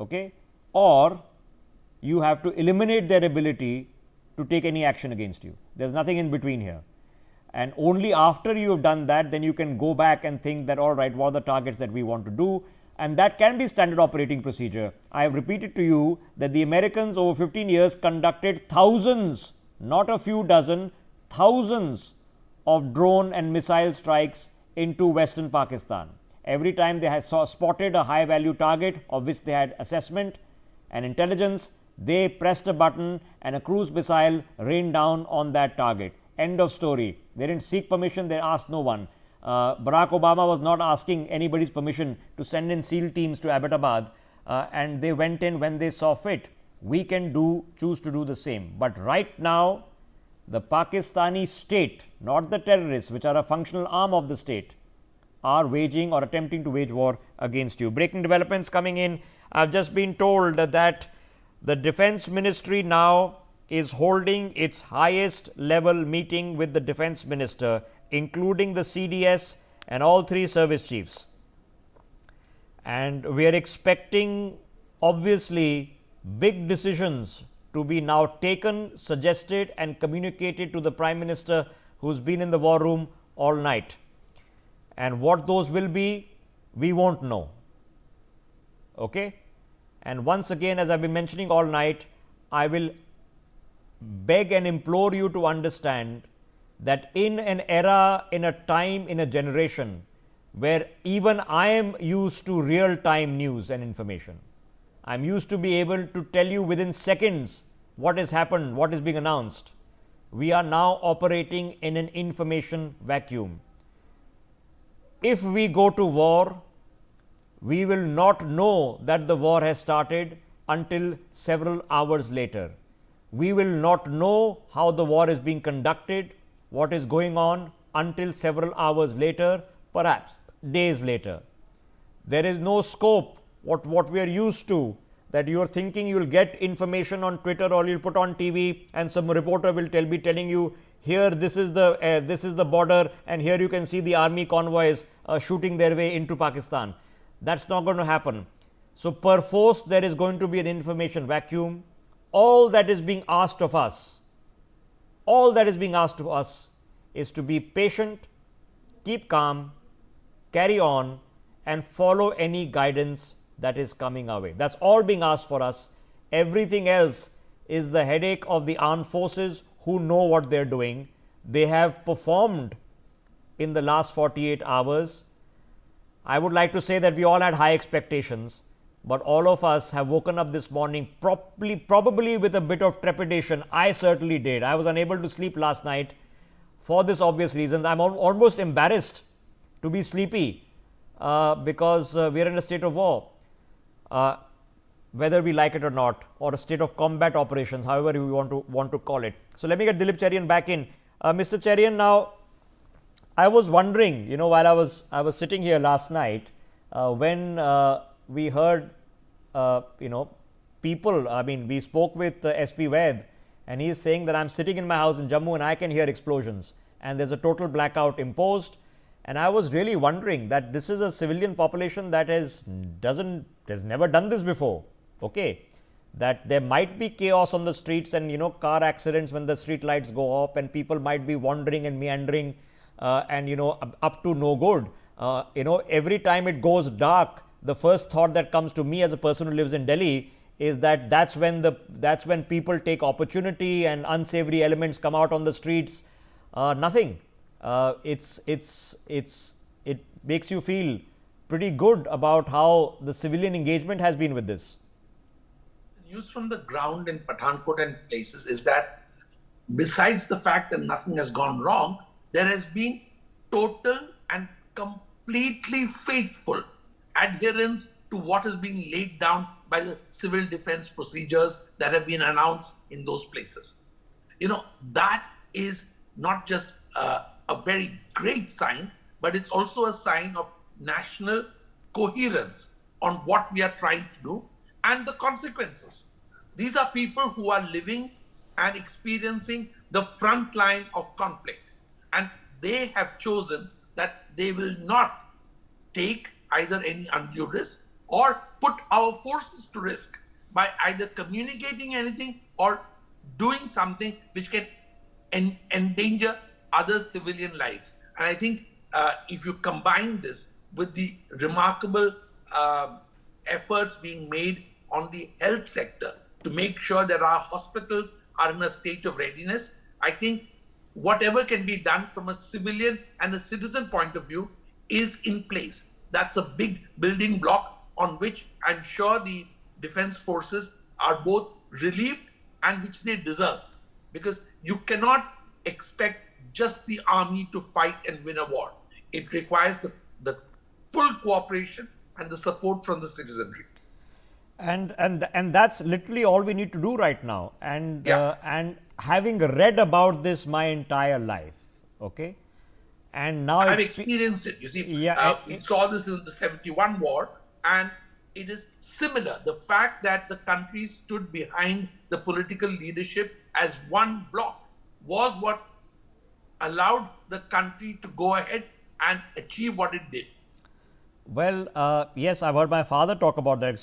okay, or you have to eliminate their ability to take any action against you. There's nothing in between here. And only after you have done that, then you can go back and think that, all right, what are the targets that we want to do? And that can be standard operating procedure. I have repeated to you that the Americans over 15 years conducted thousands, not a few dozen, thousands of drone and missile strikes into Western Pakistan. Every time they had spotted a high value target of which they had assessment and intelligence, they pressed a button and a cruise missile rained down on that target. End of story. They didn't seek permission, they asked no one. Barack Obama was not asking anybody's permission to send in SEAL teams to Abbottabad, and they went in when they saw fit. We can choose to do the same. But right now, the Pakistani state, not the terrorists, which are a functional arm of the state, are waging or attempting to wage war against you. Breaking developments coming in. I've just been told that the Defence Ministry now is holding its highest level meeting with the Defence Minister, including the CDS and all three service chiefs. And we are expecting, obviously, big decisions to be now taken, suggested and communicated to the Prime Minister, who's been in the war room all night. And what those will be, we won't know. Okay? And once again, as I've been mentioning all night, I will beg and implore you to understand that in an era, in a time, in a generation where even I am used to real time news and information, I am used to be able to tell you within seconds what has happened, what is being announced. We are now operating in an information vacuum. If we go to war, we will not know that the war has started until several hours later. We will not know how the war is being conducted, what is going on until several hours later, perhaps days later. There is no scope, what we are used to, that you are thinking you will get information on Twitter or you will put on TV and some reporter will be telling you, here this is the border and here you can see the army convoys shooting their way into Pakistan. That's not going to happen. So, perforce there is going to be an information vacuum. All that is being asked of us, is to be patient, keep calm, carry on and follow any guidance that is coming our way. That's all being asked for us. Everything else is the headache of the armed forces who know what they are doing. They have performed in the last 48 hours. I would like to say that we all had high expectations, but all of us have woken up this morning probably with a bit of trepidation. I certainly did. I was unable to sleep last night for this obvious reason. I'm almost embarrassed to be sleepy because we are in a state of war, whether we like it or not, or a state of combat operations, however we want to call it. So, let me get Dilip Cherian back in. Mr. Cherian, now I was wondering, while I was sitting here last night, when we heard, people, we spoke with SP Vaid and he is saying that I'm sitting in my house in Jammu and I can hear explosions and there's a total blackout imposed. And I was really wondering that this is a civilian population that has never done this before. Okay, that there might be chaos on the streets and car accidents when the street lights go up and people might be wandering and meandering and up to no good. Every time it goes dark, the first thought that comes to me as a person who lives in Delhi is that that's when people take opportunity and unsavory elements come out on the streets. Nothing. It makes you feel pretty good about how the civilian engagement has been with this. News from the ground in Pathankot and places is that besides the fact that nothing has gone wrong, there has been total and completely faithful adherence to what is being laid down by the civil defense procedures that have been announced in those places. That is not just a very great sign, but it's also a sign of national coherence on what we are trying to do and the consequences. These are people who are living and experiencing the front line of conflict, and they have chosen that they will not take either any undue risk or put our forces to risk by either communicating anything or doing something which can endanger other civilian lives. And I think if you combine this with the remarkable efforts being made on the health sector to make sure that our hospitals are in a state of readiness, I think whatever can be done from a civilian and a citizen point of view is in place. That's a big building block on which I'm sure the defense forces are both relieved and which they deserve. Because you cannot expect just the army to fight and win a war. It requires the full cooperation and the support from the citizenry. And that's literally all we need to do right now. And having read about this my entire life, okay, and now I've experienced it. You see, we saw this in the 71 war, and it is similar. The fact that the country stood behind the political leadership as one bloc was what allowed the country to go ahead and achieve what it did. Well, yes, I've heard my father talk about that experience.